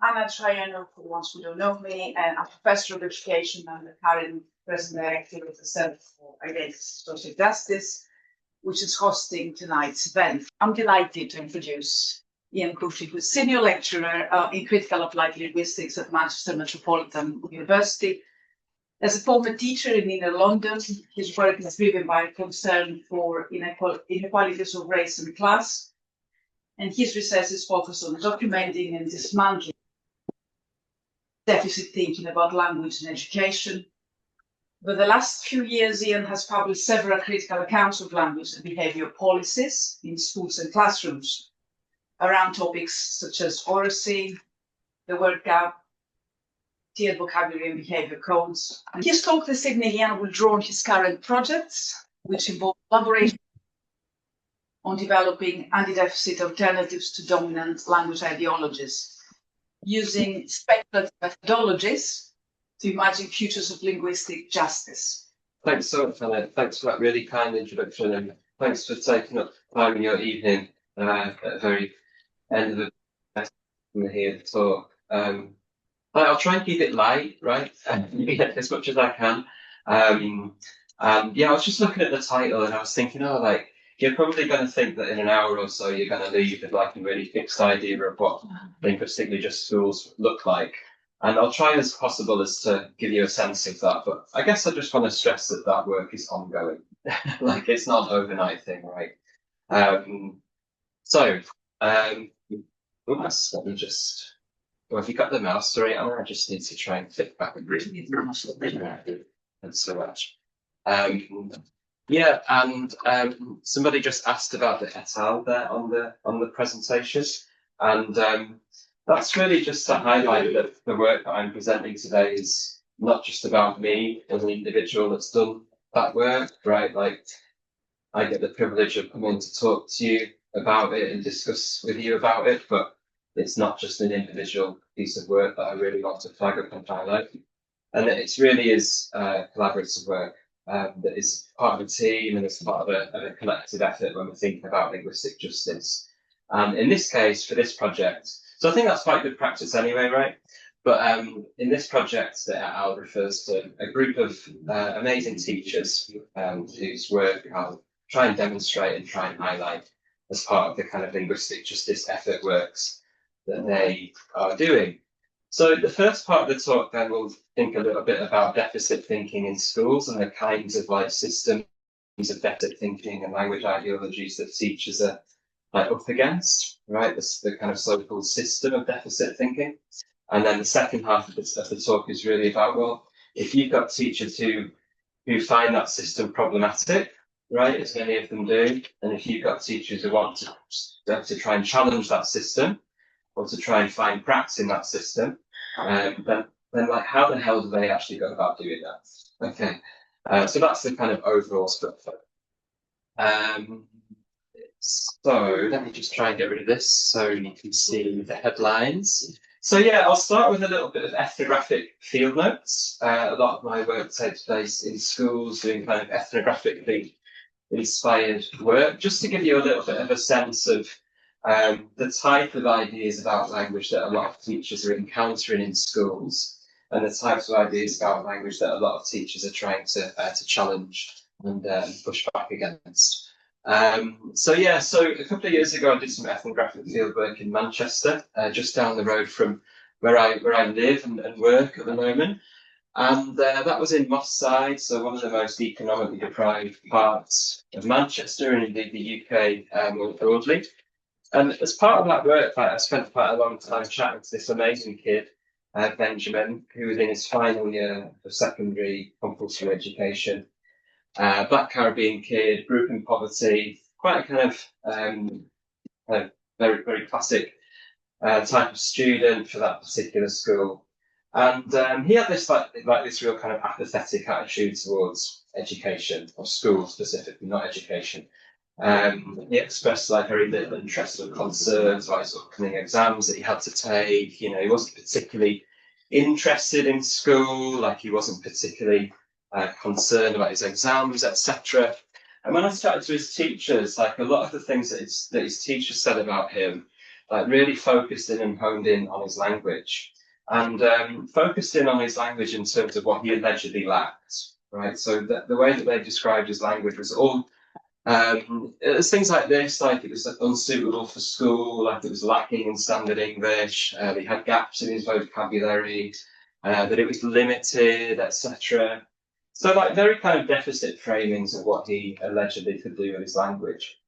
Anna Traiano, for the ones who don't know me, and I'm a professor of education and the current president director of the Center for Identities and Social Justice, which is hosting tonight's event. I'm delighted to introduce Ian Cushing, who's senior lecturer in critical applied linguistics at Manchester Metropolitan University. As a former teacher in inner London, his work is driven by a concern for inequalities of race and class, and his research is focused on documenting and dismantling deficit thinking about language and education. Over the last few years, Ian has published several critical accounts of language and behavior policies in schools and classrooms around topics such as oracy, the word gap, tiered vocabulary and behavior codes. And his talk this evening, Ian will draw on his current projects, which involve collaboration on developing anti-deficit alternatives to dominant language ideologies, using speculative methodologies to imagine futures of linguistic justice. Thanks so much, Hannah. Thanks for that really kind introduction, and thanks for taking up time in your evening at the very end of the here to talk. I'll try and keep it light, right? As much as I can. Yeah, I was just looking at the title and I was thinking, you're probably going to think that in an hour or so you're going to leave with like a really fixed idea of what linguistically just schools look like. And I'll try as possible as to give you a sense of that. But I guess I just want to stress that that work is ongoing. Like it's not an overnight thing, right? Let me just... Well, if you got the mouse, sorry, I just need to try and click back and read. Thanks so much. Yeah, and somebody just asked about the et al there on the presentation, and that's really just to highlight that the work that I'm presenting today is not just about me as an individual that's done that work, right? Like I get the privilege of coming to talk to you about it and discuss with you about it, but it's not just an individual piece of work that I really want to flag up and highlight. And it really is collaborative work that is part of a team and it's part of a collective effort when we're thinking about linguistic justice. In this case, for this project, so I think that's quite good practice anyway, right? But in this project, the et al refers to a group of amazing teachers whose work I'll try and demonstrate and try and highlight as part of the kind of linguistic justice effort works that they are doing. So the first part of the talk then we'll think a little bit about deficit thinking in schools and the kinds of like systems of deficit thinking and language ideologies that teachers are like up against, right? The kind of so-called system of deficit thinking. And then the second half of the talk is really about, well, if you've got teachers who find that system problematic, right, as many of them do, and if you've got teachers who want to try and challenge that system, or to try and find cracks in that system, then like how the hell do they actually go about doing that? Okay, so that's the kind of overall structure. So let me just try and get rid of this so you can see the headlines. So yeah, I'll start with a little bit of ethnographic field notes. A lot of my work takes place in schools doing kind of ethnographically inspired work, just to give you a little bit of a sense of the type of ideas about language that a lot of teachers are encountering in schools, and the types of ideas about language that a lot of teachers are trying to challenge and push back against. So a couple of years ago, I did some ethnographic fieldwork in Manchester, just down the road from where I live and work at the moment. And that was in Moss Side, so one of the most economically deprived parts of Manchester and indeed the UK more broadly. And as part of that work, I spent quite a long time chatting to this amazing kid, Benjamin, who was in his final year of secondary compulsory education. Black Caribbean kid, grew up in poverty, quite a kind of very, very classic type of student for that particular school. And he had this like this real kind of apathetic attitude towards education, or school specifically, not education. He expressed like very little interest or concerns about his upcoming exams that he had to take. You know, he wasn't particularly interested in school, like he wasn't particularly concerned about his exams, etc. And when I started to his teachers, like a lot of the things that his teachers said about him like really focused in and honed in on his language, and focused in on his language in terms of what he allegedly lacked, right? So the way that they described his language was all it was things like this, like it was unsuitable for school, like it was lacking in standard English, he had gaps in his vocabulary, that it was limited, etc. So like very kind of deficit framings of what he allegedly could do with his language.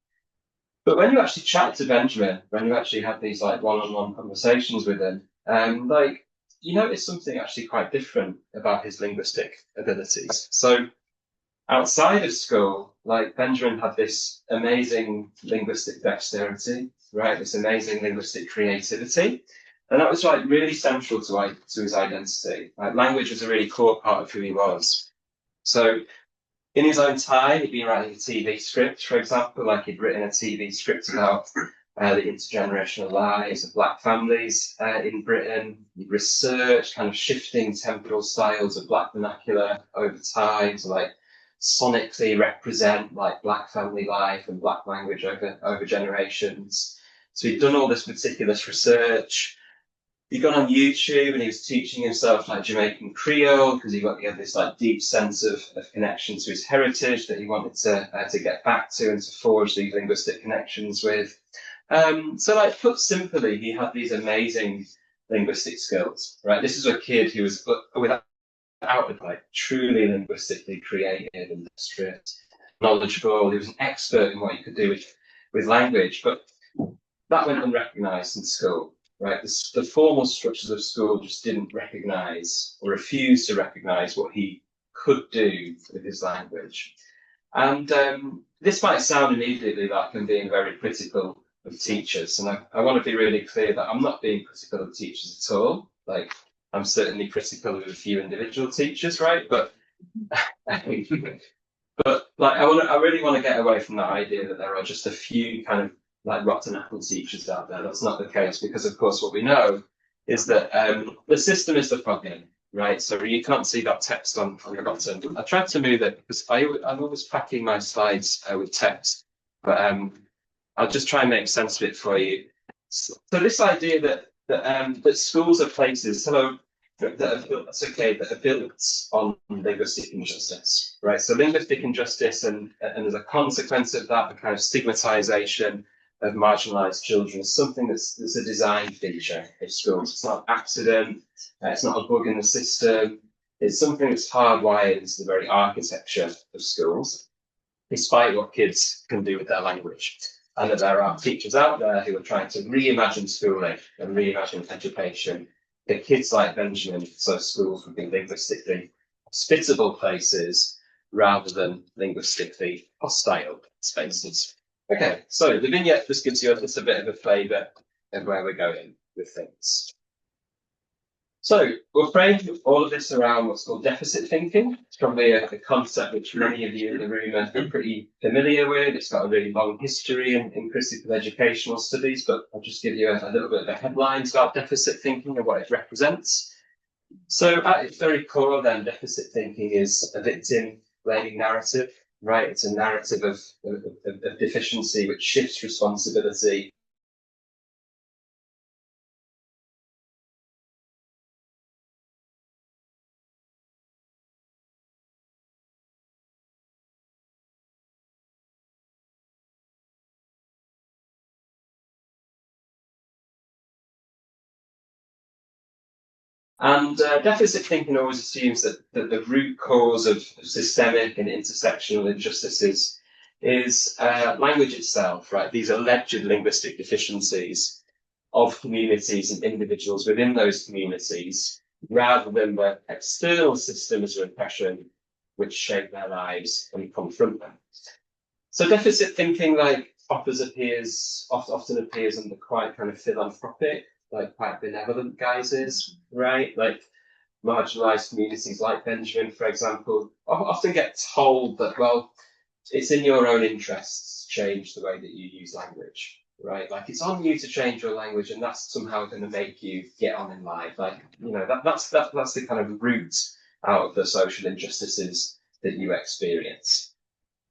But when you actually chat to Benjamin, when you actually have these like one-on-one conversations with him, like you notice something actually quite different about his linguistic abilities. So outside of school, like Benjamin had this amazing linguistic dexterity, right? This amazing linguistic creativity. And that was like really central to his identity. Like language was a really core part of who he was. So in his own time, he'd been writing a TV script, for example, like he'd written a TV script about the intergenerational lives of Black families in Britain. He'd researched kind of shifting temporal styles of Black vernacular over time to like sonically represent like Black family life and Black language over generations. So he'd done all this meticulous research. He'd gone on YouTube and he was teaching himself like Jamaican Creole because he had this like deep sense of connection to his heritage that he wanted to get back to and to forge these linguistic connections with. So like put simply, he had these amazing linguistic skills, right? This is a kid who was without like truly linguistically creative, industrious, knowledgeable. He was an expert in what he could do with language, but that went unrecognised in school, right? The formal structures of school just didn't recognise or refuse to recognise what he could do with his language. And this might sound immediately like I'm being very critical of teachers, and I want to be really clear that I'm not being critical of teachers at all. Like, I'm certainly critical of a few individual teachers, right? But like I really want to get away from that idea that there are just a few kind of like rotten apple teachers out there. That's not the case, because of course what we know is that the system is the problem, right? So you can't see that text on the bottom. I tried to move it because I'm always packing my slides with text, but I'll just try and make sense of it for you. So this idea that schools are places, that are built on linguistic injustice, right? So linguistic injustice, and as a consequence of that, the kind of stigmatization of marginalized children is something that's a design feature of schools. It's not an accident, it's not a bug in the system, it's something that's hardwired into the very architecture of schools, despite what kids can do with their language. And that there are teachers out there who are trying to reimagine schooling and reimagine education for kids like Benjamin, so schools would be linguistically hospitable places rather than linguistically hostile spaces. Okay, so the vignette just gives you just a bit of a flavour of where we're going with things. So we'll frame all of this around what's called deficit thinking. It's probably a concept which many of you in the room are pretty familiar with. It's got a really long history in critical educational studies, but I'll just give you a little bit of the headlines about deficit thinking and what it represents. So at its very core then, deficit thinking is a victim blaming narrative, right? It's a narrative of deficiency which shifts responsibility And deficit thinking always assumes that the root cause of systemic and intersectional injustices is language itself, right? These alleged linguistic deficiencies of communities and individuals within those communities, rather than the external systems of oppression which shape their lives and confront them. So deficit thinking often appears under quite kind of philanthropic, like quite benevolent guises, right? Like marginalized communities like Benjamin, for example, often get told that, well, it's in your own interests to change the way that you use language, right? Like it's on you to change your language, and that's somehow going to make you get on in life. Like, you know, that's the kind of root out of the social injustices that you experience.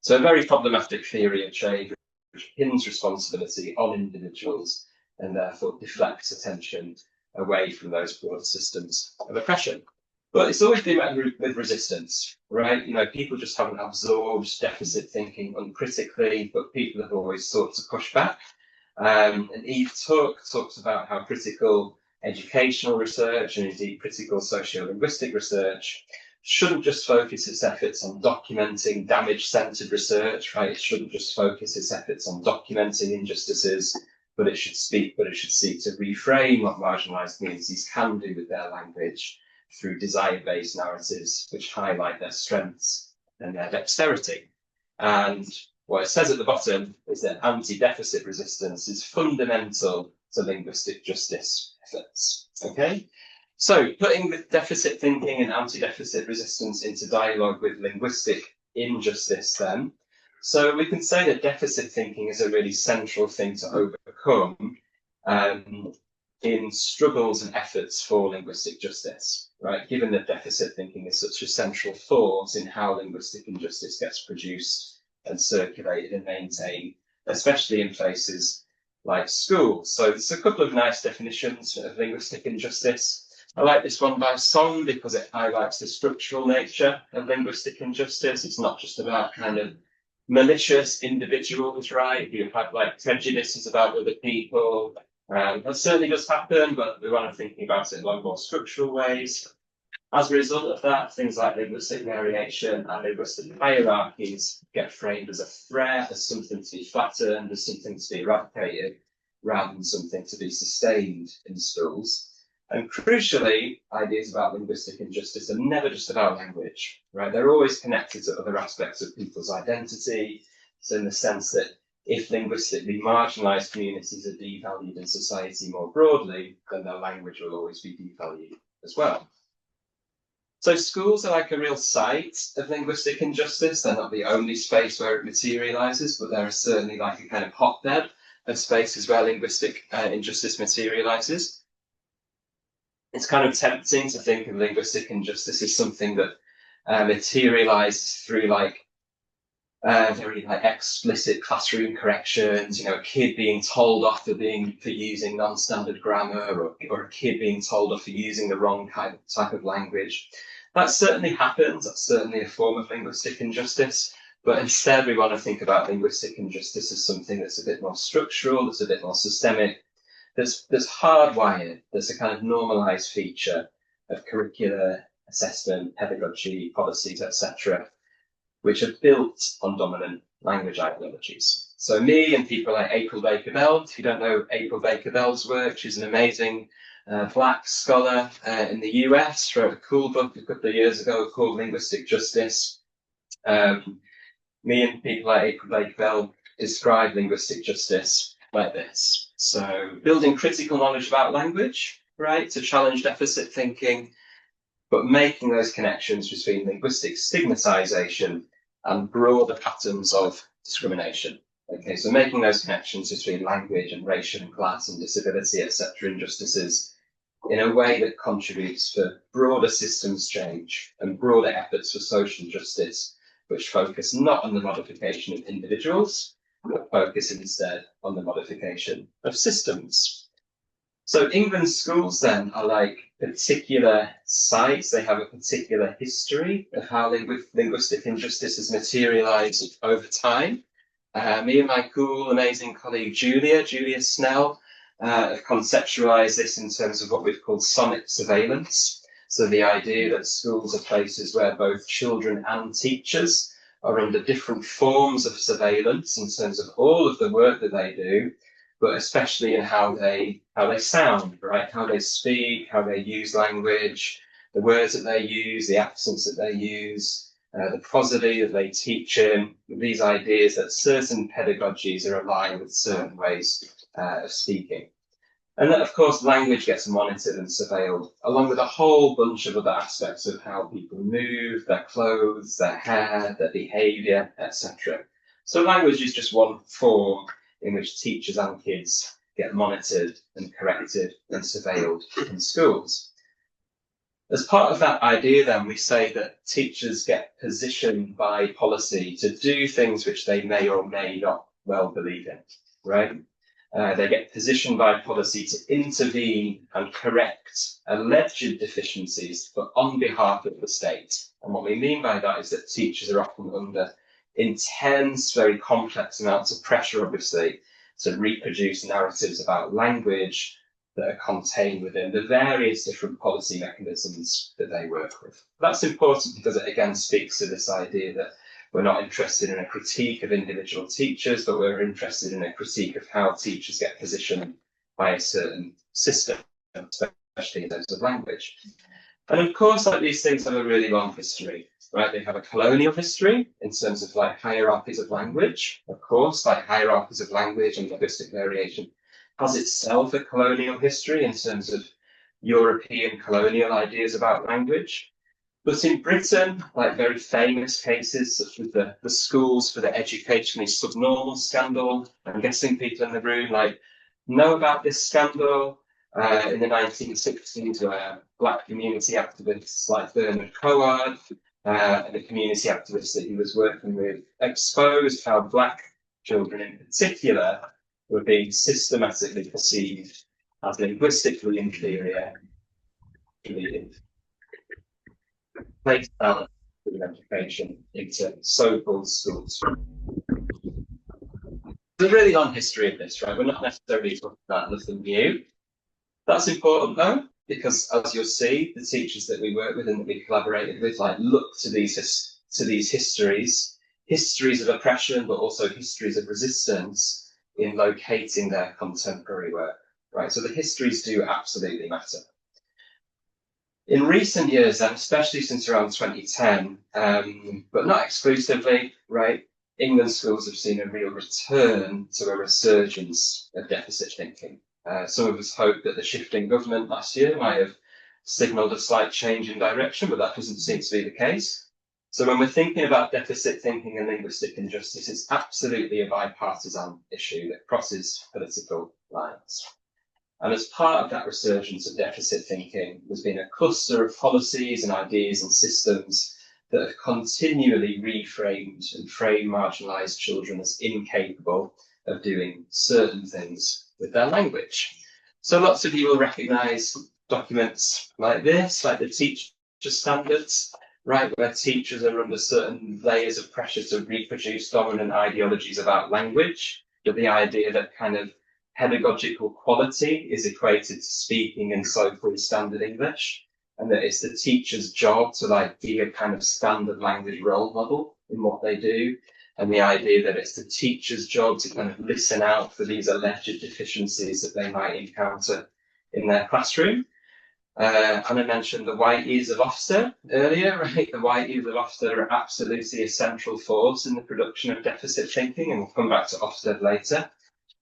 So a very problematic theory of change which pins responsibility on individuals and therefore deflects attention away from those broad systems of oppression. But it's always been met with resistance, right? You know, people just haven't absorbed deficit thinking uncritically, but people have always sought to push back. And Eve talks about how critical educational research and indeed critical sociolinguistic research shouldn't just focus its efforts on documenting damage-centered research, right? It shouldn't just focus its efforts on documenting injustices, but it should seek to reframe what marginalized communities can do with their language through desire-based narratives which highlight their strengths and their dexterity. And what it says at the bottom is that anti-deficit resistance is fundamental to linguistic justice efforts. Okay, so putting the deficit thinking and anti-deficit resistance into dialogue with linguistic injustice then. So we can say that deficit thinking is a really central thing to overcome in struggles and efforts for linguistic justice, right? Given that deficit thinking is such a central force in how linguistic injustice gets produced and circulated and maintained, especially in places like schools. So there's a couple of nice definitions of linguistic injustice. I like this one by Song because it highlights the structural nature of linguistic injustice. It's not just about kind of malicious individuals, right? You have like prejudices about other people. That certainly does happen, but we want to think about it in like more structural ways. As a result of that, things like linguistic variation and linguistic hierarchies get framed as a threat, as something to be flattened, as something to be eradicated, rather than something to be sustained in schools. And crucially, ideas about linguistic injustice are never just about language, right? They're always connected to other aspects of people's identity. So in the sense that if linguistically marginalized communities are devalued in society more broadly, then their language will always be devalued as well. So schools are like a real site of linguistic injustice. They're not the only space where it materializes, but they're certainly like a kind of hotbed of spaces where linguistic injustice materializes. It's kind of tempting to think of linguistic injustice as something that materializes through like very like explicit classroom corrections, you know, a kid being told off for using non-standard grammar, or a kid being told off for using the wrong type of language. That certainly happens. That's certainly a form of linguistic injustice. But instead, we want to think about linguistic injustice as something that's a bit more structural, that's a bit more systemic, that's hardwired, that's a kind of normalized feature of curricular assessment, pedagogy, policies, etc., which are built on dominant language ideologies. So me and people like April Baker-Bell, if you don't know April Baker-Bell's work, she's an amazing Black scholar in the US, wrote a cool book a couple of years ago called Linguistic Justice. Me and people like April Baker-Bell describe linguistic justice like this. So building critical knowledge about language, right, to challenge deficit thinking, but making those connections between linguistic stigmatization and broader patterns of discrimination. Okay, so making those connections between language and racial and class and disability, etc., injustices in a way that contributes for broader systems change and broader efforts for social justice, which focus not on the modification of individuals, but focus instead on the modification of systems. So England's schools then are like particular sites. They have a particular history of how linguistic injustice has materialized over time. Me and my cool, amazing colleague Julia Snell, have conceptualized this in terms of what we've called sonic surveillance. So the idea that schools are places where both children and teachers are under different forms of surveillance in terms of all of the work that they do, but especially in how they sound, right? How they speak, how they use language, the words that they use, the accents that they use, the prosody that they teach in, these ideas that certain pedagogies are aligned with certain ways of speaking. And then, of course, language gets monitored and surveilled, along with a whole bunch of other aspects of how people move, their clothes, their hair, their behaviour, etc. So language is just one form in which teachers and kids get monitored and corrected and surveilled in schools. As part of that idea, then, we say that teachers get positioned by policy to do things which they may or may not well believe in, right? They get positioned by policy to intervene and correct alleged deficiencies, but on behalf of the state. And what we mean by that is that teachers are often under intense, very complex amounts of pressure, obviously, to reproduce narratives about language that are contained within the various different policy mechanisms that they work with. That's important because it again speaks to this idea that we're not interested in a critique of individual teachers, but we're interested in a critique of how teachers get positioned by a certain system, especially in terms of language. And of course, like, these things have a really long history, right? They have a colonial history in terms of like hierarchies of language. Of course, like hierarchies of language and linguistic variation has itself a colonial history in terms of European colonial ideas about language. But in Britain, like very famous cases such as the schools for the educationally subnormal scandal, I'm guessing people in the room like know about this scandal in the 1960s, where Black community activists like Bernard Coard and the community activists that he was working with exposed how Black children in particular were being systematically perceived as linguistically inferior, place balance with education into so-called schools. There's a really long history of this, right? We're not necessarily talking about nothing new. That's important though, because as you'll see, the teachers that we work with and that we collaborated with, like, look to these histories of oppression, but also histories of resistance in locating their contemporary work, right? So the histories do absolutely matter. In recent years, and especially since around 2010, but not exclusively, right, England schools have seen a real return to a resurgence of deficit thinking. Some of us hoped that the shifting government last year might have signalled a slight change in direction, but that doesn't seem to be the case. So when we're thinking about deficit thinking and linguistic injustice, it's absolutely a bipartisan issue that crosses political lines. And as part of that resurgence of deficit thinking, there's been a cluster of policies and ideas and systems that have continually reframed and framed marginalised children as incapable of doing certain things with their language. So lots of you will recognise documents like this, like the teacher standards, right, where teachers are under certain layers of pressure to reproduce dominant ideologies about language, but the idea that kind of pedagogical quality is equated to speaking in so-called standard English, and that it's the teacher's job to like be a kind of standard language role model in what they do, and the idea that it's the teacher's job to kind of listen out for these alleged deficiencies that they might encounter in their classroom. And I mentioned the white ears of Ofsted earlier, right? The white ears of Ofsted are absolutely a central force in the production of deficit thinking, and we'll come back to Ofsted later.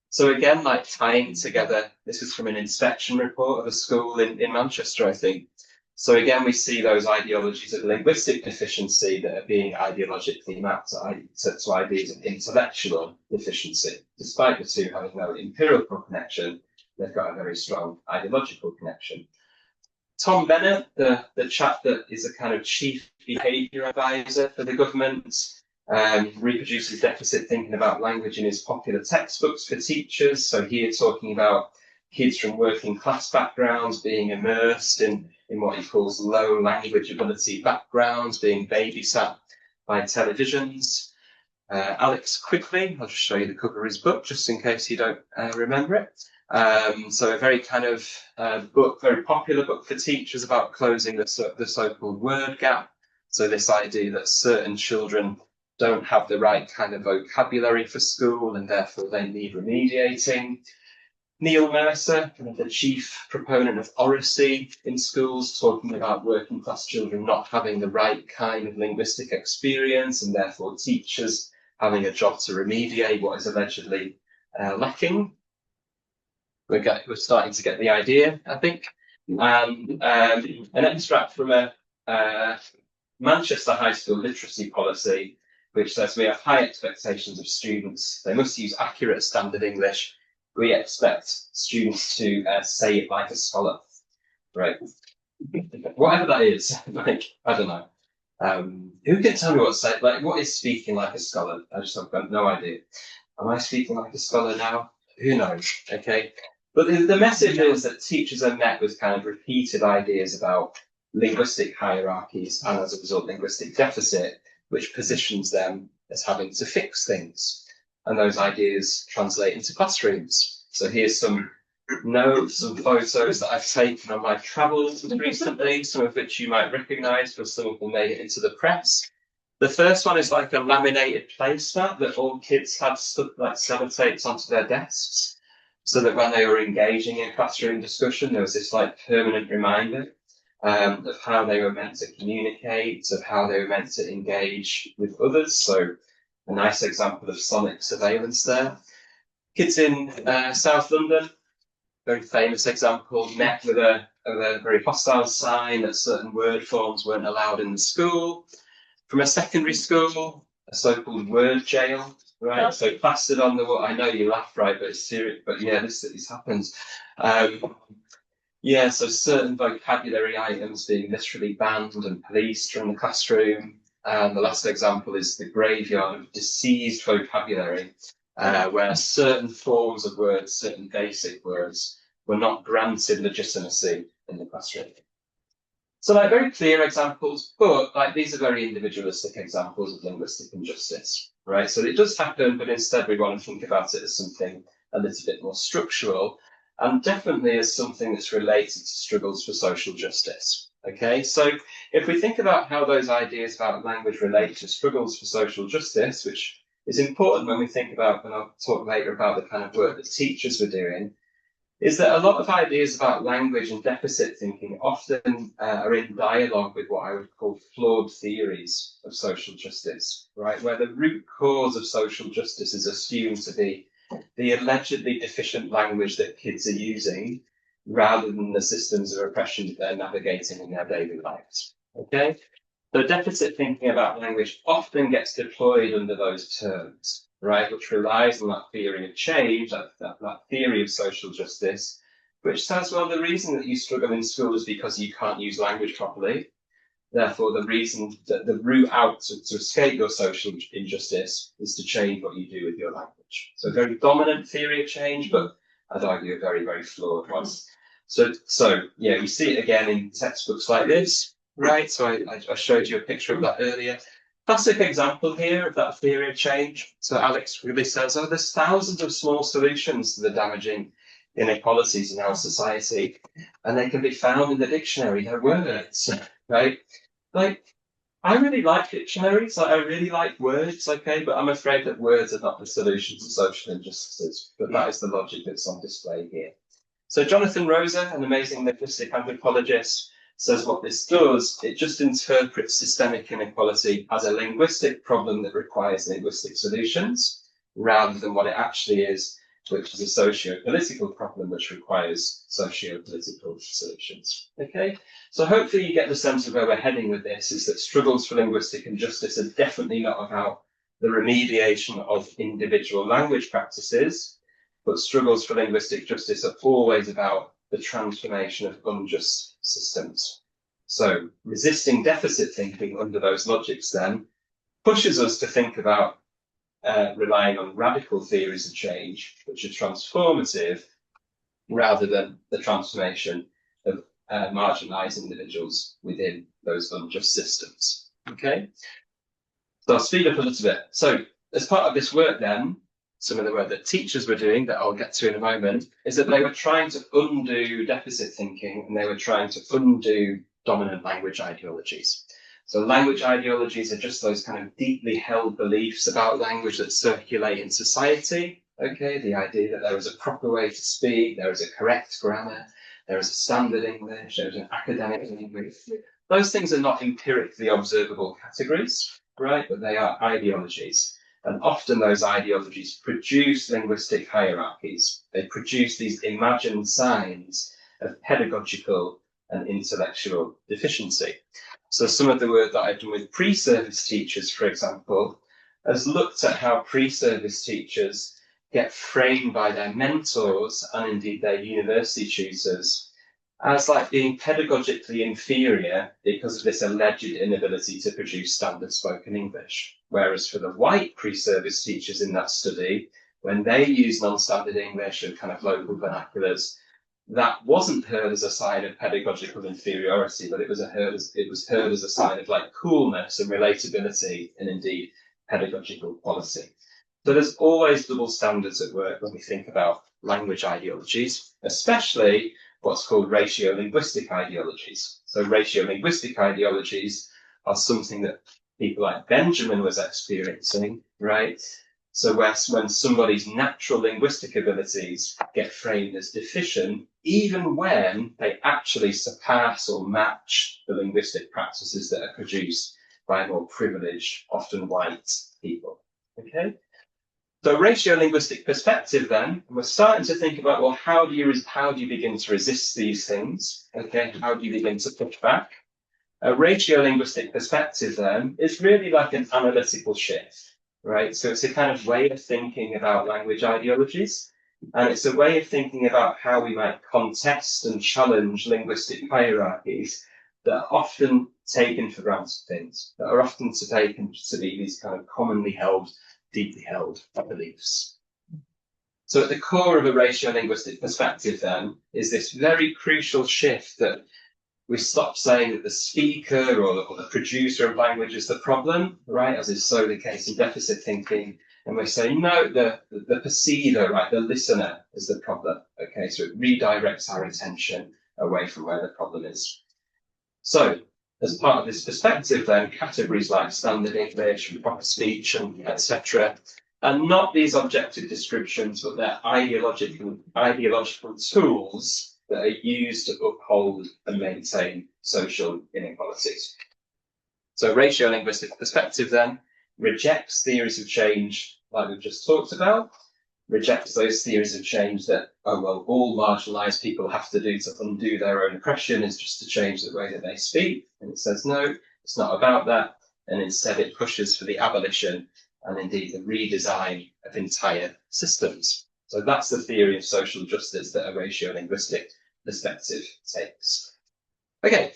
So again, like tying together, this is from an inspection report of a school in Manchester, I think. So again, we see those ideologies of linguistic deficiency that are being ideologically mapped to ideas of intellectual deficiency. Despite the two having no empirical connection, they've got a very strong ideological connection. Tom Bennett, the chap that is a kind of chief behaviour advisor for the government, reproduces deficit thinking about language in his popular textbooks for teachers. So here talking about kids from working class backgrounds being immersed in what he calls low language ability backgrounds, being babysat by televisions. Alex Quigley, I'll just show you the cover of his book just in case you don't remember it. So a very kind of book, very popular book for teachers about closing the so-called word gap. So this idea that certain children don't have the right kind of vocabulary for school and therefore they need remediating. Neil Mercer, kind of the chief proponent of oracy in schools, talking about working class children not having the right kind of linguistic experience and therefore teachers having a job to remediate what is allegedly lacking. We're starting to get the idea, I think. And an extract from a Manchester High School literacy policy, which says we have high expectations of students. They must use accurate standard English. We expect students to say it like a scholar, right? Whatever that is, like, I don't know. Who can tell me what is speaking like a scholar? I just have got no idea. Am I speaking like a scholar now? who knows, okay? But the message is that teachers are met with kind of repeated ideas about linguistic hierarchies and as a result linguistic deficit, which positions them as having to fix things. And those ideas translate into classrooms. So here's some notes and photos that I've taken on my travels recently, some of which you might recognise because some of them made it into the press. The first one is like a laminated placemat that all kids had stuck like sellotapes onto their desks, so that when they were engaging in classroom discussion, there was this like permanent reminder of how they were meant to communicate, of how they were meant to engage with others. So a nice example of sonic surveillance there. Kids in South London, very famous example, met with a very hostile sign that certain word forms weren't allowed in the school. From a secondary school, a so-called word jail, right? So plastered on the wall. I know you laugh, right? But it's serious. But yeah, this happens. Yeah, so certain vocabulary items being literally banned and policed from the classroom. The last example is the graveyard of diseased vocabulary, where certain forms of words, certain basic words, were not granted legitimacy in the classroom. So like very clear examples, but like these are very individualistic examples of linguistic injustice, right? So it does happen, but instead we want to think about it as something a little bit more structural and definitely as something that's related to struggles for social justice, okay? So if we think about how those ideas about language relate to struggles for social justice, which is important when we think about, and I'll talk later about the kind of work that teachers were doing, is that a lot of ideas about language and deficit thinking often are in dialogue with what I would call flawed theories of social justice, right? Where the root cause of social justice is assumed to be the allegedly deficient language that kids are using rather than the systems of oppression that they're navigating in their daily lives, okay? So deficit thinking about language often gets deployed under those terms, right, which relies on that theory of change, that theory of social justice, which says, well, the reason that you struggle in school is because you can't use language properly. Therefore, the reason that the route out to escape your social injustice is to change what you do with your language. So a very dominant theory of change, but I'd argue a very, very flawed one. So yeah, we see it again in textbooks like this, right? So I showed you a picture of that earlier. Classic example here of that theory of change. So Alex really says, oh, there's thousands of small solutions to the damaging inequalities in our society, and they can be found in the dictionary. They're words, right? Like, I really like dictionaries. Like, I really like words, okay? But I'm afraid that words are not the solution to social injustices. But that is the logic that's on display here. So Jonathan Rosa, an amazing linguistic anthropologist, says what this does, it just interprets systemic inequality as a linguistic problem that requires linguistic solutions, rather than what it actually is, which is a socio-political problem which requires socio-political solutions. Okay, so hopefully you get the sense of where we're heading with this, is that struggles for linguistic injustice are definitely not about the remediation of individual language practices, but struggles for linguistic justice are always about the transformation of unjust systems. So resisting deficit thinking under those logics then pushes us to think about relying on radical theories of change, which are transformative, rather than the transformation of marginalized individuals within those unjust systems. Okay, so I'll speed up a little bit. So as part of this work then, some of the work that teachers were doing that I'll get to in a moment, is that they were trying to undo deficit thinking and they were trying to undo dominant language ideologies. So language ideologies are just those kind of deeply held beliefs about language that circulate in society. Okay, the idea that there is a proper way to speak, there is a correct grammar, there is a standard English, there is an academic language. Those things are not empirically observable categories, right? But they are ideologies. And often those ideologies produce linguistic hierarchies. They produce these imagined signs of pedagogical and intellectual deficiency. So some of the work that I've done with pre-service teachers, for example, has looked at how pre-service teachers get framed by their mentors and indeed their university tutors as like being pedagogically inferior because of this alleged inability to produce standard spoken English. Whereas for the white pre-service teachers in that study, when they used non-standard English and kind of local vernaculars, that wasn't heard as a sign of pedagogical inferiority, but it was heard as a sign of like coolness and relatability and indeed pedagogical quality. So there's always double standards at work when we think about language ideologies, especially what's called ratio-linguistic ideologies. So ratio-linguistic ideologies are something that people like Benjamin was experiencing, right? So when somebody's natural linguistic abilities get framed as deficient, even when they actually surpass or match the linguistic practices that are produced by more privileged, often white people, okay? So ratio-linguistic perspective then, we're starting to think about, well, how do you begin to resist these things, okay? How do you begin to push back? A ratio-linguistic perspective then is really like an analytical shift. Right, so it's a kind of way of thinking about language ideologies, and it's a way of thinking about how we might contest and challenge linguistic hierarchies that are often taken for granted things, that are often taken to be these kind of commonly held, deeply held beliefs. So at the core of a ratio-linguistic perspective then is this very crucial shift that we stop saying that the speaker or the producer of language is the problem, right, as is so the case in deficit thinking, and we say, no, the perceiver, right, the listener is the problem, okay, so it redirects our attention away from where the problem is. So, as part of this perspective then, categories like standard English and proper speech and etc. are not these objective descriptions, but they're ideological tools that are used to uphold and maintain social inequalities. So ratio-linguistic perspective then rejects theories of change like we've just talked about, rejects those theories of change that, oh, well, all marginalised people have to do to undo their own oppression is just to change the way that they speak. And it says, no, it's not about that. And instead it pushes for the abolition and indeed the redesign of entire systems. So that's the theory of social justice that a ratio-linguistic perspective takes. Okay,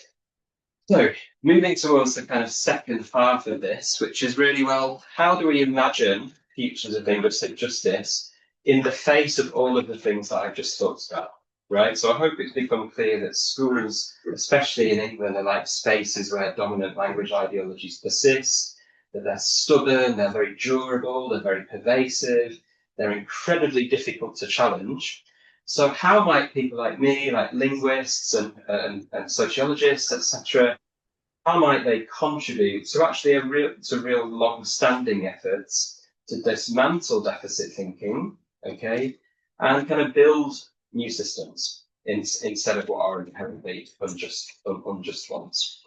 so moving towards the kind of second half of this, which is really, well, how do we imagine futures of linguistic justice in the face of all of the things that I've just talked about, right? So I hope it's become clear that schools, especially in England, are like spaces where dominant language ideologies persist, that they're stubborn, they're very durable, they're very pervasive, they're incredibly difficult to challenge. So how might people like me, like linguists and sociologists, etc., how might they contribute to actually real long-standing efforts to dismantle deficit thinking, okay, and kind of build new systems instead of what are inherently unjust ones?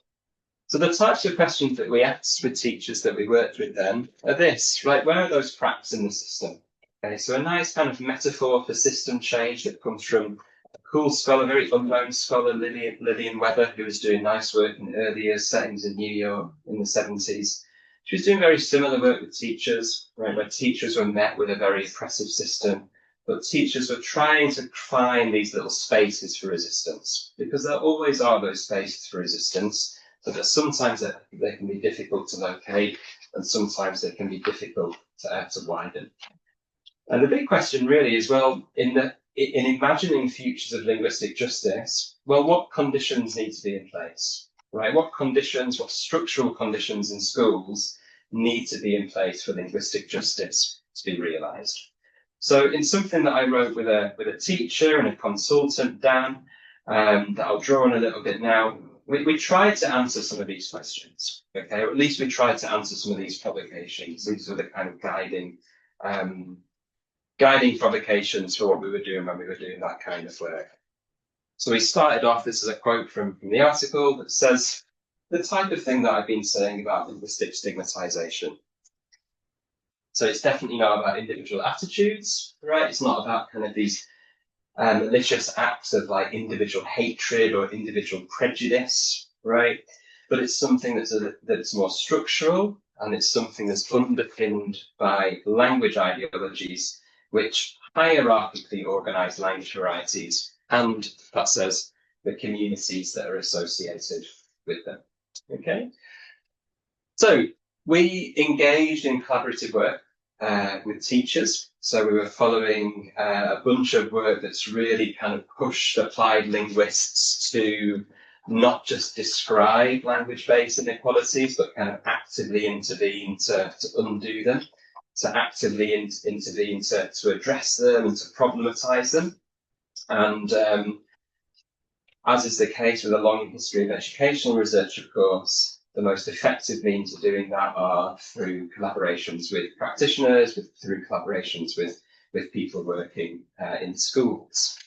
So the types of questions that we asked with teachers that we worked with then are this, right? Where are those cracks in the system? Okay, so a nice kind of metaphor for system change that comes from a cool scholar, very unknown scholar, Lillian Weber, who was doing nice work in early years settings in New York in the 70s. She was doing very similar work with teachers, right, where teachers were met with a very oppressive system, but teachers were trying to find these little spaces for resistance, because there always are those spaces for resistance, but sometimes they can be difficult to locate, and sometimes they can be difficult to widen. And the big question really is, well, in imagining futures of linguistic justice, well, what conditions need to be in place, right? What structural conditions in schools need to be in place for linguistic justice to be realised? So in something that I wrote with a teacher and a consultant, Dan, that I'll draw on a little bit now, we tried to answer some of these questions, okay? Or at least we tried to answer some of these provocations. These were the kind of guiding provocations for what we were doing when we were doing that kind of work. So we started off, this is a quote from the article that says, the type of thing that I've been saying about linguistic stigmatization. So it's definitely not about individual attitudes, right? It's not about kind of these malicious acts of like individual hatred or individual prejudice, right? But it's something that's more structural, and it's something that's underpinned by language ideologies which hierarchically organise language varieties, and that says the communities that are associated with them. Okay, so we engaged in collaborative work with teachers So we were following a bunch of work that's really kind of pushed applied linguists to not just describe language-based inequalities, but kind of actively intervene to undo them, to actively intervene to address them and to problematize them. And as is the case with a long history of educational research, of course, the most effective means of doing that are through collaborations with practitioners, through collaborations with people working in schools.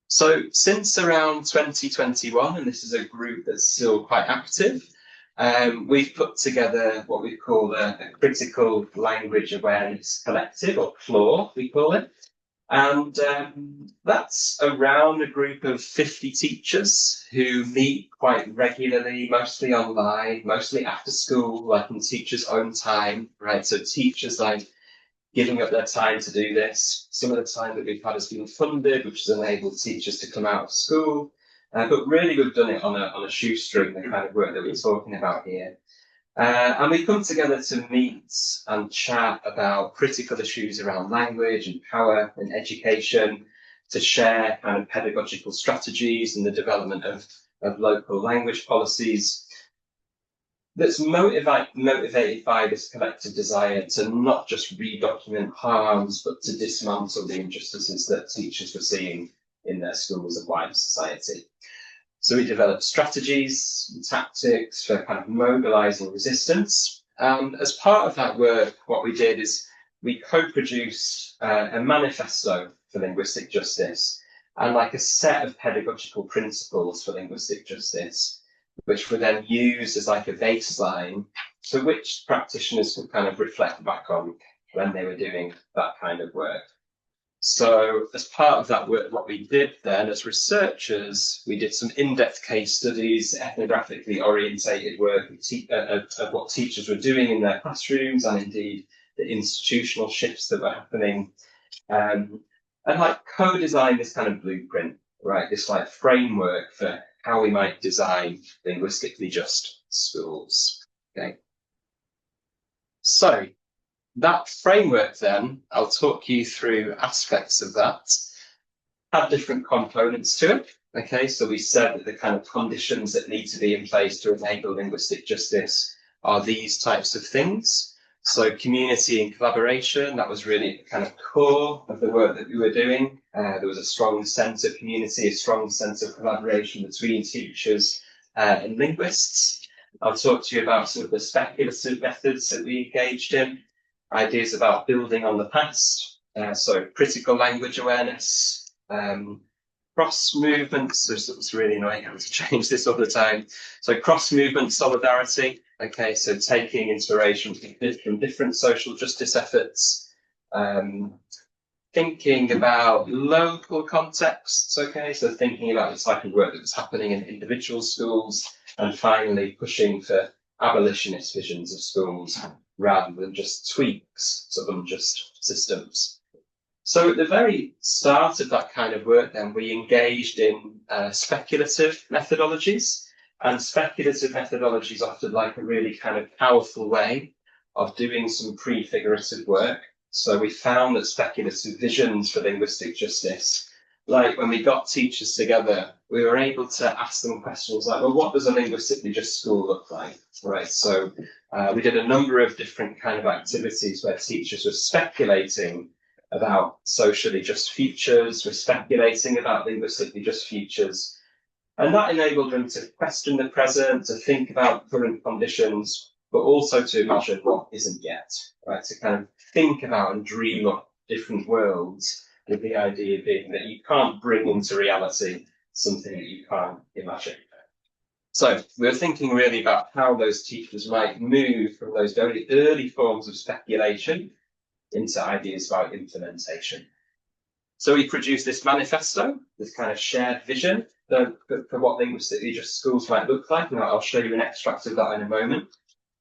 So since around 2021, and this is a group that's still quite active, we've put together what we call a Critical Language Awareness Collective, or CLAW, we call it. And that's around a group of 50 teachers who meet quite regularly, mostly online, mostly after school, like in teachers' own time, right? So teachers like giving up their time to do this. Some of the time that we've had has been funded, which has enabled teachers to come out of school. But really, we've done it on a shoestring, the kind of work that we're talking about here. And we come together to meet and chat about critical issues around language and power and education, to share kind of pedagogical strategies and the development of local language policies. That's motivated by this collective desire to not just redocument harms, but to dismantle the injustices that teachers were seeing in their schools and wider society. So we developed strategies and tactics for kind of mobilizing resistance. And as part of that work, what we did is we co-produced a manifesto for linguistic justice and like a set of pedagogical principles for linguistic justice, which were then used as like a baseline to which practitioners could kind of reflect back on when they were doing that kind of work. So as part of that work, what we did then as researchers, we did some in-depth case studies, ethnographically orientated work of what teachers were doing in their classrooms, and indeed the institutional shifts that were happening, and like co-design this kind of blueprint, right? This like framework for how we might design linguistically just schools. Okay. So that framework then, I'll talk you through aspects of that, have different components to it. Okay, so we said that the kind of conditions that need to be in place to enable linguistic justice are these types of things. So community and collaboration, that was really the kind of core of the work that we were doing. There was a strong sense of community, a strong sense of collaboration between teachers and linguists. I'll talk to you about some of the speculative methods that we engaged in. Ideas about building on the past, so critical language awareness, cross-movement, so it's really annoying having to change this all the time. So cross-movement solidarity, okay, so taking inspiration from different social justice efforts, thinking about local contexts, okay, so thinking about the type of work that was happening in individual schools, and finally pushing for abolitionist visions of schools rather than just tweaks of unjust systems. So at the very start of that kind of work then, we engaged in speculative methodologies, and speculative methodologies offered like a really kind of powerful way of doing some prefigurative work. So we found that speculative visions for linguistic justice, like when we got teachers together, we were able to ask them questions like, well, what does a linguistically just school look like? Right, so we did a number of different kind of activities where teachers were speculating about socially just futures, were speculating about linguistically just futures. And that enabled them to question the present, to think about current conditions, but also to imagine what isn't yet, right? To kind of think about and dream up different worlds, with the idea being that you can't bring into reality something that you can't imagine. So we were thinking really about how those teachers might move from those very early forms of speculation into ideas about implementation. So we produced this manifesto, this kind of shared vision for what linguistically just schools might look like, and I'll show you an extract of that in a moment.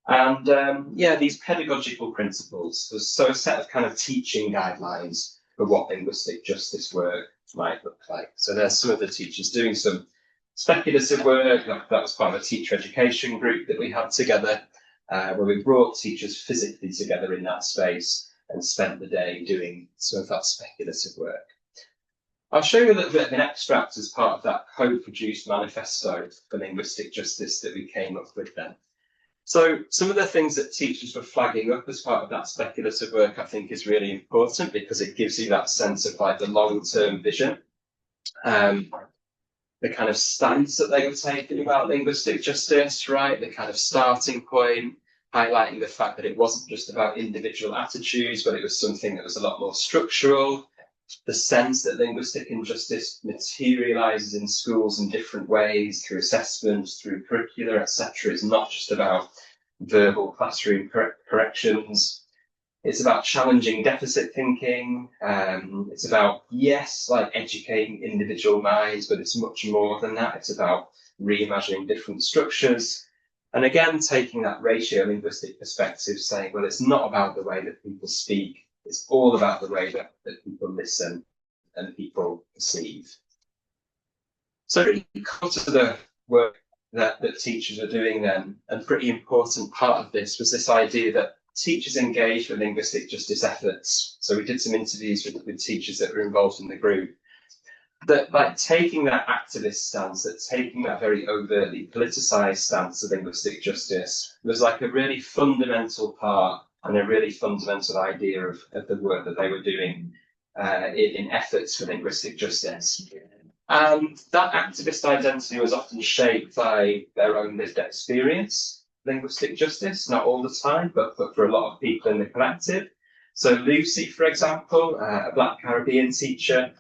And yeah, these pedagogical principles, so a set of kind of teaching guidelines for what linguistic justice work might look like. So there's some of the teachers doing some speculative work. That was part of a teacher education group that we had together, where we brought teachers physically together in that space and spent the day doing some of that speculative work. I'll show you a little bit of an extract as part of that co-produced manifesto for linguistic justice that we came up with then. So some of the things that teachers were flagging up as part of that speculative work, I think, is really important because it gives you that sense of like the long-term vision, the kind of stance that they were taking about linguistic justice, right? The kind of starting point, highlighting the fact that it wasn't just about individual attitudes, but it was something that was a lot more structural. The sense that linguistic injustice materializes in schools in different ways, through assessments, through curricula, etc., is not just about verbal classroom corrections. It's about challenging deficit thinking. It's about, yes, like educating individual minds, but it's much more than that. It's about reimagining different structures. And again, taking that ratio linguistic perspective, saying, well, it's not about the way that people speak. It's all about the way that people listen and people perceive. So really come to the work that teachers are doing then, and pretty important part of this was this idea that teachers engage with linguistic justice efforts. So we did some interviews with teachers that were involved in the group, that like taking that activist stance, that taking that very overtly politicized stance of linguistic justice was like a really fundamental part and a really fundamental idea of the work that they were doing in efforts for linguistic justice. And that activist identity was often shaped by their own lived experience, linguistic justice, not all the time, but for a lot of people in the collective. So Lucy, for example, a Black Caribbean teacher,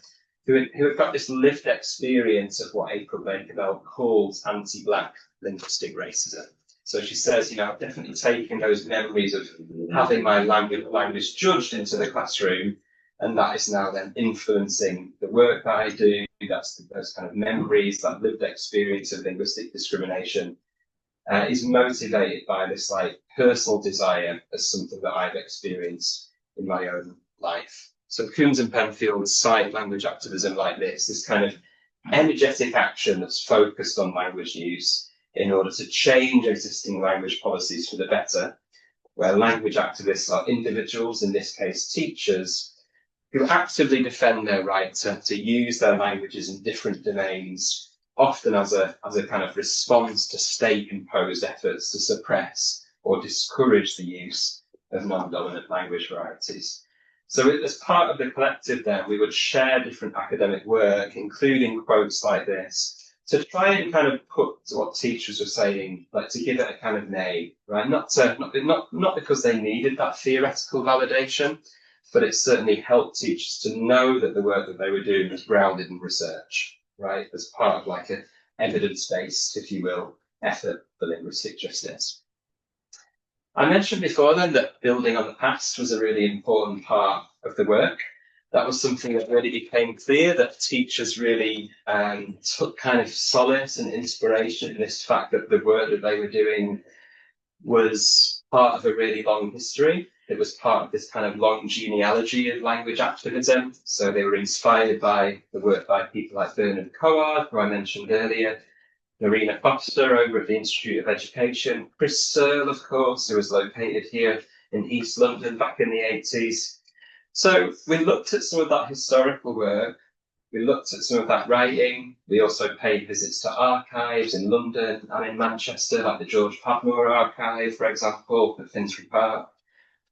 who had got this lived experience of what April Baker calls anti-Black linguistic racism. So she says, you know, I've definitely taken those memories of having my language judged into the classroom, and that is now then influencing the work that I do. That's those kind of memories, that lived experience of linguistic discrimination is motivated by this like personal desire as something that I've experienced in my own life. So Coombs and Penfield cite language activism like this kind of energetic action that's focused on language use in order to change existing language policies for the better, where language activists are individuals, in this case teachers, who actively defend their right to use their languages in different domains, often as a kind of response to state-imposed efforts to suppress or discourage the use of non-dominant language varieties. So as part of the collective then, we would share different academic work, including quotes like this, to try and kind of put what teachers were saying, like to give it a kind of name, right? Not because they needed that theoretical validation, but it certainly helped teachers to know that the work that they were doing was grounded in research, right? As part of like an evidence-based, if you will, effort for linguistic justice. I mentioned before then that building on the past was a really important part of the work. That was something that really became clear, that teachers really took kind of solace and inspiration in this fact that the work that they were doing was part of a really long history. It was part of this kind of long genealogy of language activism. So they were inspired by the work by people like Bernard Coard, who I mentioned earlier, Marina Foster over at the Institute of Education, Chris Searle, of course, who was located here in East London back in the 80s. So we looked at some of that historical work, we looked at some of that writing, we also paid visits to archives in London and in Manchester, like the George Padmore Archive, for example, at Finsbury Park,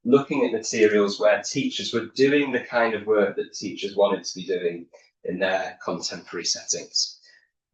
looking at materials where teachers were doing the kind of work that teachers wanted to be doing in their contemporary settings.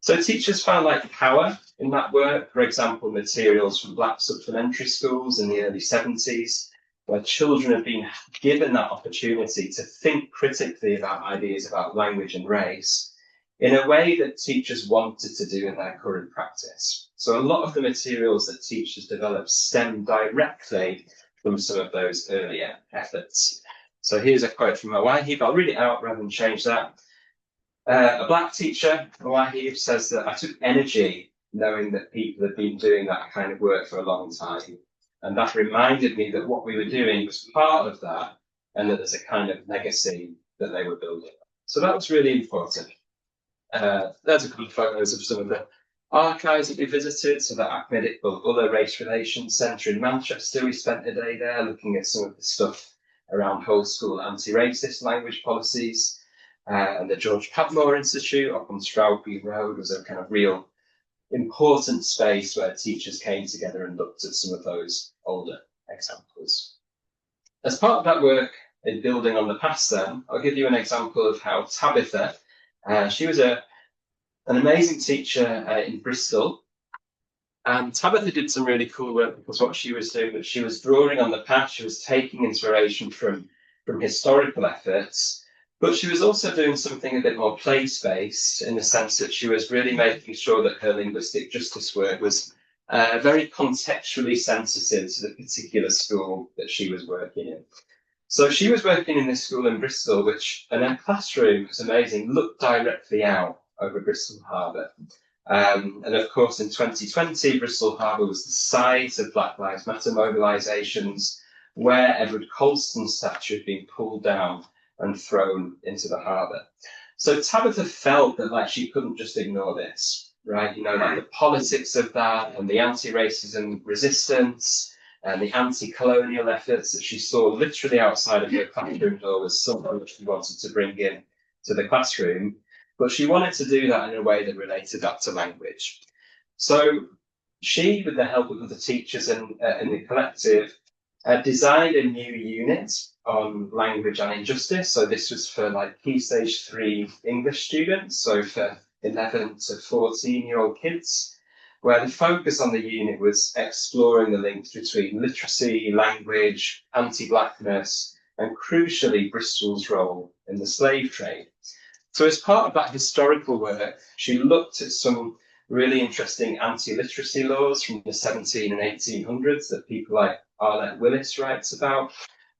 So teachers found like power in that work, for example, materials from Black supplementary schools in the early 70s, where children have been given that opportunity to think critically about ideas about language and race in a way that teachers wanted to do in their current practice. So a lot of the materials that teachers developed stem directly from some of those earlier efforts. So here's a quote from Mawahib. I'll read it out rather than change that. A Black teacher, Mawahib, says that I took energy knowing that people had been doing that kind of work for a long time. And that reminded me that what we were doing was part of that, and that there's a kind of legacy that they were building. So that was really important. There's a couple of photos of some of the archives that we visited. So the Ahmed Iqbal Ullah Race Relations Centre in Manchester, we spent a day there looking at some of the stuff around whole school anti-racist language policies. And the George Padmore Institute up on Stroud Green Road was a kind of real important space where teachers came together and looked at some of those older examples. As part of that work in building on the past then, I'll give you an example of how Tabitha, she was an amazing teacher in Bristol. And Tabitha did some really cool work because what she was doing was she was drawing on the past, she was taking inspiration from historical efforts, but she was also doing something a bit more place-based in the sense that she was really making sure that her linguistic justice work was very contextually sensitive to the particular school that she was working in. So she was working in this school in Bristol, which, and her classroom was amazing, looked directly out over Bristol Harbour. And of course, in 2020, Bristol Harbour was the site of Black Lives Matter mobilisations, where Edward Colston's statue had been pulled down and thrown into the harbour. So Tabitha felt that like she couldn't just ignore this, right? You know, like the politics of that and the anti-racism resistance and the anti-colonial efforts that she saw literally outside of her classroom door was something that she wanted to bring in to the classroom. But she wanted to do that in a way that related that to language. So she, with the help of other teachers in the collective, designed a new unit on language and injustice. So this was for like Key Stage 3 English students, so for 11 to 14-year-old kids, where the focus on the unit was exploring the links between literacy, language, anti-Blackness, and crucially, Bristol's role in the slave trade. So as part of that historical work, she looked at some really interesting anti-literacy laws from the 17 and 1800s that people like Arlette Willis writes about,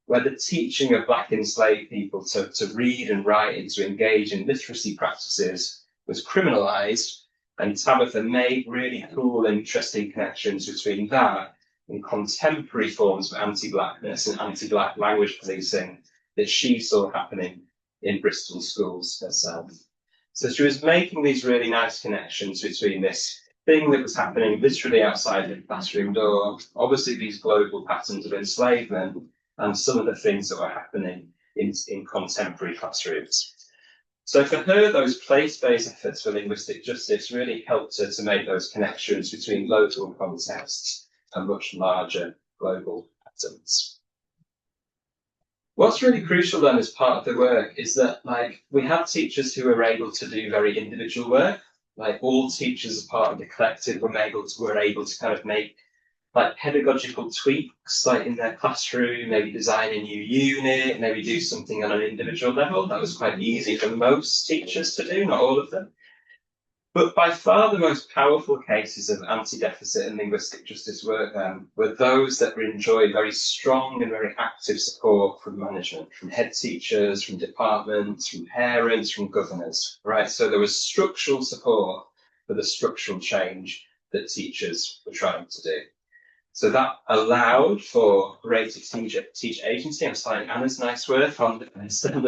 where the teaching of Black enslaved people to read and write and to engage in literacy practices was criminalised. And Tabitha made really cool, interesting connections between that and contemporary forms of anti-Blackness and anti-Black language policing that she saw happening in Bristol schools herself. So she was making these really nice connections between this thing that was happening literally outside the classroom door, obviously these global patterns of enslavement, and some of the things that were happening in contemporary classrooms. So for her, those place-based efforts for linguistic justice really helped her to make those connections between local contexts and much larger global patterns. What's really crucial then as part of the work is that like we have teachers who are able to do very individual work, like all teachers as part of the collective were able to kind of make like pedagogical tweaks like in their classroom, maybe design a new unit, maybe do something on an individual level. That was quite easy for most teachers to do, not all of them. But by far the most powerful cases of anti-deficit and linguistic justice work then were those that enjoyed very strong and very active support from management, from head teachers, from departments, from parents, from governors, right? So there was structural support for the structural change that teachers were trying to do. So that allowed for greater teacher agency. I'm citing Anna's nice work on the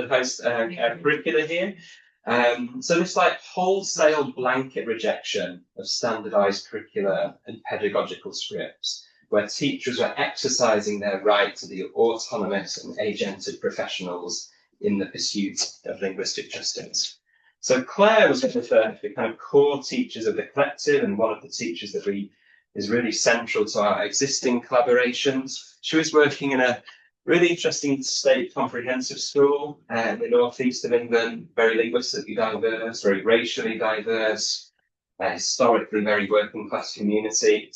post curricula here. So this like wholesale blanket rejection of standardized curricula and pedagogical scripts, where teachers were exercising their right to be autonomous and agented professionals in the pursuit of linguistic justice. So Claire was one of the kind of core teachers of the collective and one of the teachers that is really central to our existing collaborations. She was working in a really interesting state comprehensive school in the northeast of England, very linguistically diverse, very racially diverse, historically very working class community.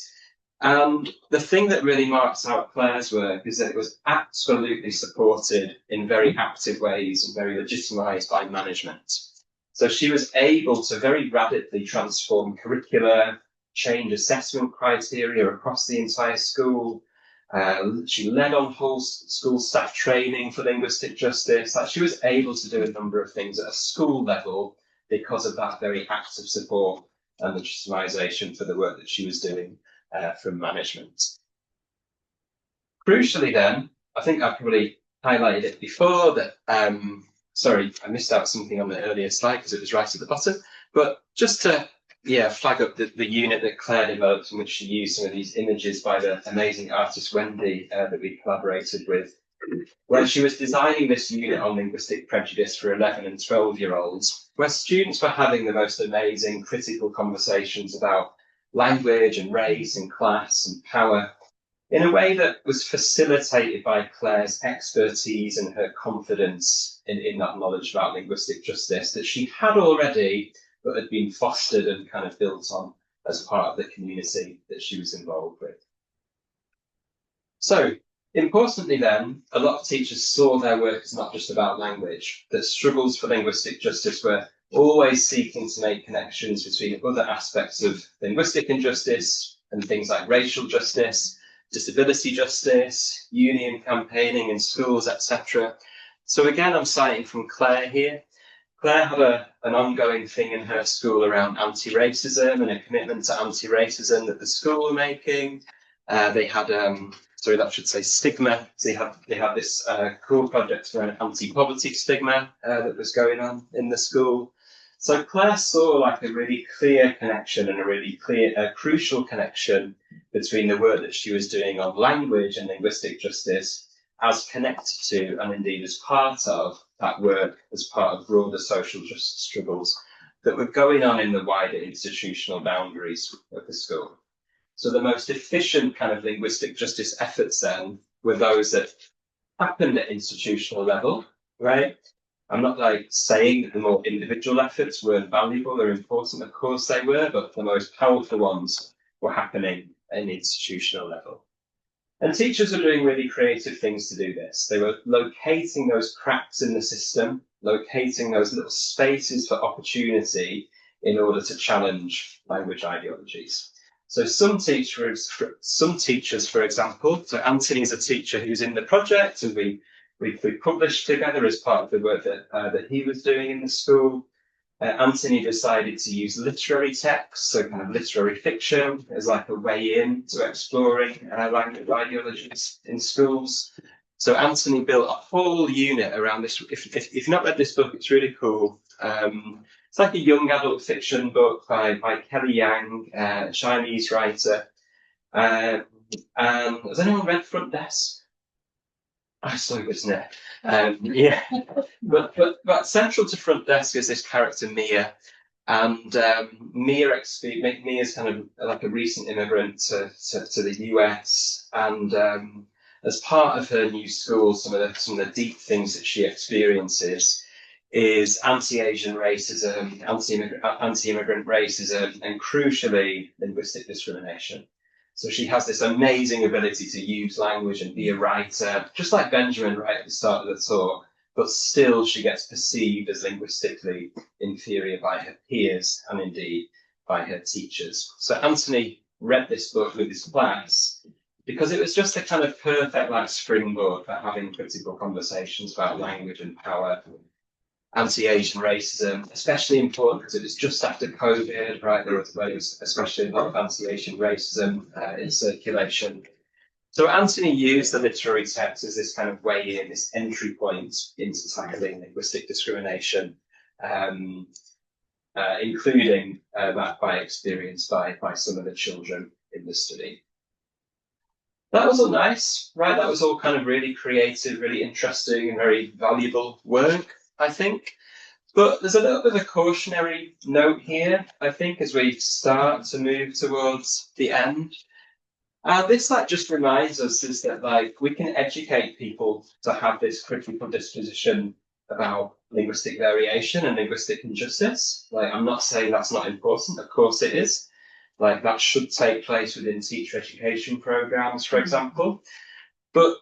And the thing that really marks out Claire's work is that it was absolutely supported in very active ways and very legitimised by management. So she was able to very radically transform curricula, change assessment criteria across the entire school. She led on whole school staff training for linguistic justice. She was able to do a number of things at a school level because of that very active support and legitimisation for the work that she was doing from management. Crucially then, I think I probably highlighted it before that, sorry, I missed out something on the earlier slide because it was right at the bottom, but just to flag up the unit that Claire developed in which she used some of these images by the amazing artist Wendy that we collaborated with when she was designing this unit on linguistic prejudice for 11 and 12-year-olds, where students were having the most amazing critical conversations about language and race and class and power in a way that was facilitated by Claire's expertise and her confidence in that knowledge about linguistic justice that she had already, but had been fostered and kind of built on as part of the community that she was involved with. So, importantly then, a lot of teachers saw their work as not just about language, that struggles for linguistic justice were always seeking to make connections between other aspects of linguistic injustice and things like racial justice, disability justice, union campaigning in schools, etc. So again, I'm citing from Claire here. Claire had an ongoing thing in her school around anti-racism and a commitment to anti-racism that the school were making. They had, sorry, that should say stigma. So they had this cool project around anti-poverty stigma that was going on in the school. So Claire saw like a really clear connection and a really clear, crucial connection between the work that she was doing on language and linguistic justice as connected to and indeed as part of that work as part of broader social justice struggles that were going on in the wider institutional boundaries of the school. So the most efficient kind of linguistic justice efforts then were those that happened at institutional level, right? I'm not like saying that the more individual efforts weren't valuable or important, of course they were, but the most powerful ones were happening at an institutional level. And teachers were doing really creative things to do this. They were locating those cracks in the system, locating those little spaces for opportunity in order to challenge language ideologies. So some teachers, for example, so Anthony's a teacher who's in the project, and we published together as part of the work that he was doing in the school. Anthony decided to use literary text, so kind of literary fiction, as like a way in to exploring language ideologies in schools. So Anthony built a whole unit around this. If you've not read this book, it's really cool. It's like a young adult fiction book by Kelly Yang, a Chinese writer. And has anyone read Front Desk? I saw it, wasn't it? Yeah, but central to Front Desk is this character Mia, and Mia's kind of like a recent immigrant to the US, and as part of her new school, some of the deep things that she experiences is anti-Asian racism, anti-immigrant racism, and crucially linguistic discrimination. So she has this amazing ability to use language and be a writer, just like Benjamin right at the start of the talk, but still she gets perceived as linguistically inferior by her peers and indeed by her teachers. So Anthony read this book with his class because it was just a kind of perfect like springboard for having critical conversations about language and power. Anti-Asian racism, especially important because it was just after COVID, right? There was especially a lot of anti-Asian racism in circulation. So Anthony used the literary text as this kind of way in, this entry point into tackling linguistic discrimination, including that by experience by some of the children in the study. That was all nice, right? That was all kind of really creative, really interesting and very valuable work, I think. But there's a little bit of a cautionary note here, I think, as we start to move towards the end. This like just reminds us is that like we can educate people to have this critical disposition about linguistic variation and linguistic injustice. Like I'm not saying that's not important, of course it is. Like that should take place within teacher education programs, for example. But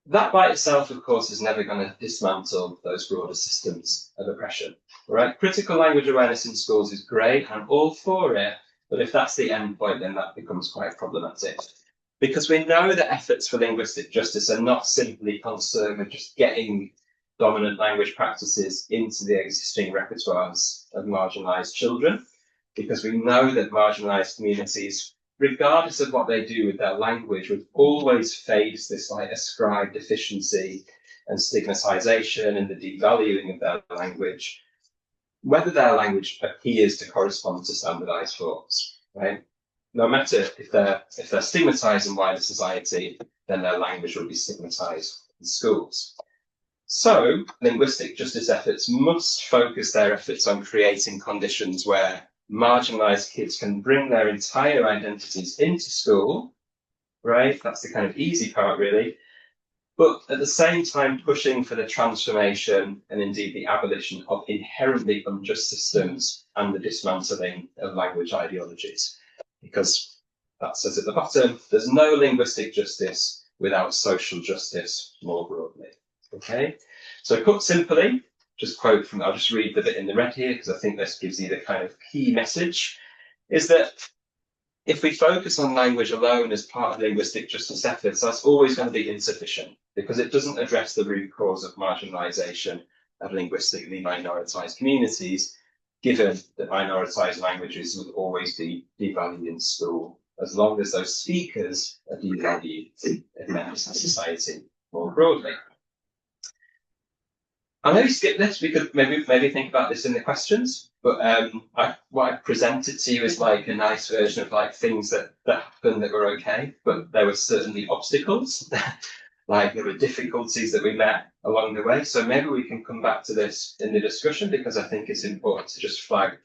that by itself, of course, is never going to dismantle those broader systems of oppression, right? Critical language awareness in schools is great. I'm all for it. But if that's the end point, then that becomes quite problematic. Because we know that efforts for linguistic justice are not simply concerned with just getting dominant language practices into the existing repertoires of marginalised children. Because we know that marginalised communities, regardless of what they do with their language, would always face this like ascribed deficiency and stigmatization and the devaluing of their language, whether their language appears to correspond to standardized forms, right? No matter if they're stigmatized in wider society, then their language will be stigmatized in schools. So linguistic justice efforts must focus their efforts on creating conditions where marginalised kids can bring their entire identities into school, right? That's the kind of easy part, really. But at the same time, pushing for the transformation and indeed the abolition of inherently unjust systems and the dismantling of language ideologies. Because that says at the bottom, there's no linguistic justice without social justice more broadly. Okay, so put simply, I'll just read the bit in the red here because I think this gives you the kind of key message, is that if we focus on language alone as part of linguistic justice efforts, that's always going to be insufficient because it doesn't address the root cause of marginalisation of linguistically minoritized communities, given that minoritized languages would always be devalued in school, as long as those speakers are devalued in society more broadly. I know you skipped this. We could maybe think about this in the questions, but what I presented to you is like a nice version of like things that happened that were okay, but there were certainly obstacles, like there were difficulties that we met along the way. So maybe we can come back to this in the discussion because I think it's important to just flag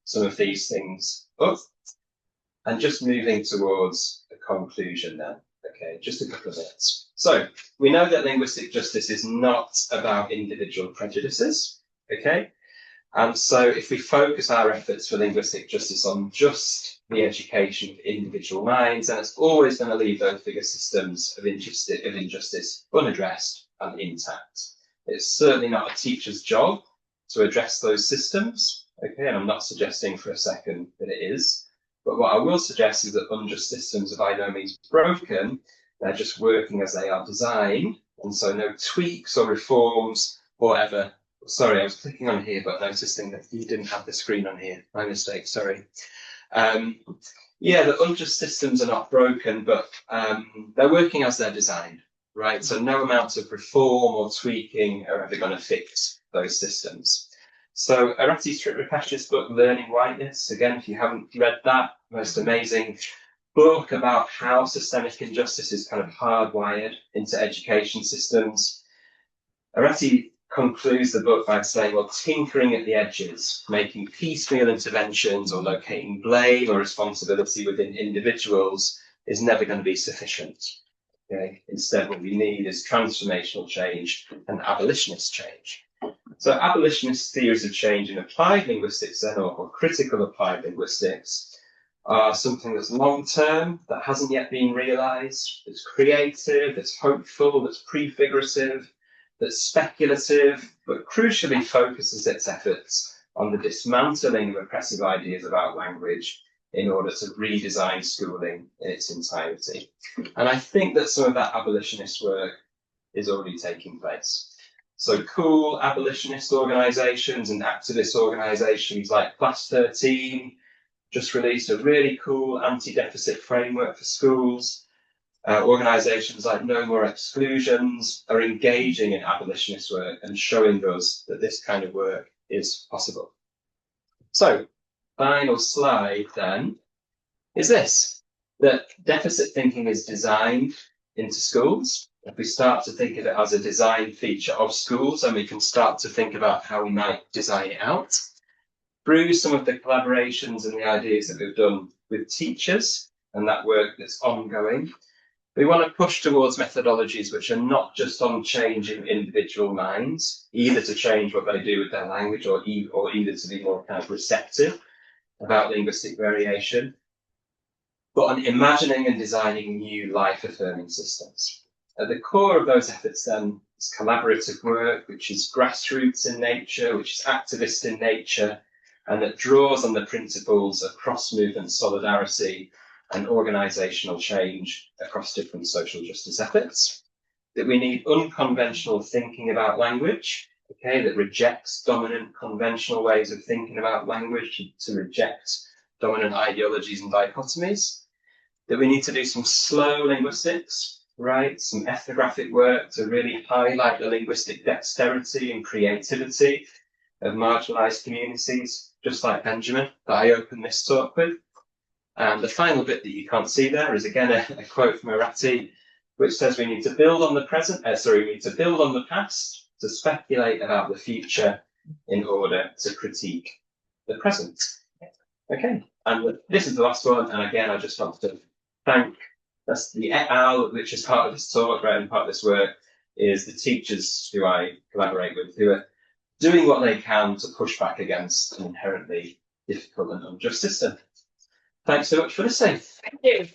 some of these things up. And just moving towards a conclusion then. Okay, just a couple of minutes. So we know that linguistic justice is not about individual prejudices, okay? And so if we focus our efforts for linguistic justice on just the education of individual minds, then it's always going to leave those bigger systems of injustice unaddressed and intact. It's certainly not a teacher's job to address those systems, okay? And I'm not suggesting for a second that it is. But what I will suggest is that unjust systems are by no means broken. They're just working as they are designed. And so no tweaks or reforms or ever. Sorry, I was clicking on here, but noticing that you didn't have the screen on here. My mistake, sorry. Yeah, the unjust systems are not broken, but they're working as they're designed, right? So no amount of reform or tweaking are ever going to fix those systems. So Arati Triprikash's book, Learning Whiteness, again, if you haven't read that, most amazing book about how systemic injustice is kind of hardwired into education systems. Arati concludes the book by saying, well, tinkering at the edges, making piecemeal interventions or locating blame or responsibility within individuals is never going to be sufficient. Okay? Instead, what we need is transformational change and abolitionist change. So abolitionist theories of change in applied linguistics then, or critical applied linguistics, are something that's long-term, that hasn't yet been realised, that's creative, that's hopeful, that's prefigurative, that's speculative, but crucially focuses its efforts on the dismantling of oppressive ideas about language in order to redesign schooling in its entirety. And I think that some of that abolitionist work is already taking place. So cool abolitionist organisations and activist organisations like Class 13 just released a really cool anti-deficit framework for schools. Organisations like No More Exclusions are engaging in abolitionist work and showing us that this kind of work is possible. So, final slide then is this, that deficit thinking is designed into schools. If we start to think of it as a design feature of schools, then we can start to think about how we might design it out. Through some of the collaborations and the ideas that we've done with teachers and that work that's ongoing, we want to push towards methodologies which are not just on changing individual minds, either to change what they do with their language or either to be more kind of receptive about linguistic variation, but on imagining and designing new life-affirming systems. At the core of those efforts then is collaborative work, which is grassroots in nature, which is activist in nature, and that draws on the principles of cross-movement solidarity and organisational change across different social justice efforts. That we need unconventional thinking about language, okay, that rejects dominant conventional ways of thinking about language, to reject dominant ideologies and dichotomies. That we need to do some slow linguistics, right? Some ethnographic work to really highlight the linguistic dexterity and creativity of marginalised communities, just like Benjamin, that I opened this talk with. And the final bit that you can't see there is again a quote from Arati, which says we need to build on the we need to build on the past to speculate about the future in order to critique the present. Okay, and this is the last one, and again, I just want to thank, that's the et al, which is part of this talk, right, and part of this work, is the teachers who I collaborate with, who are doing what they can to push back against an inherently difficult and unjust system. Thanks so much for listening. Thank you.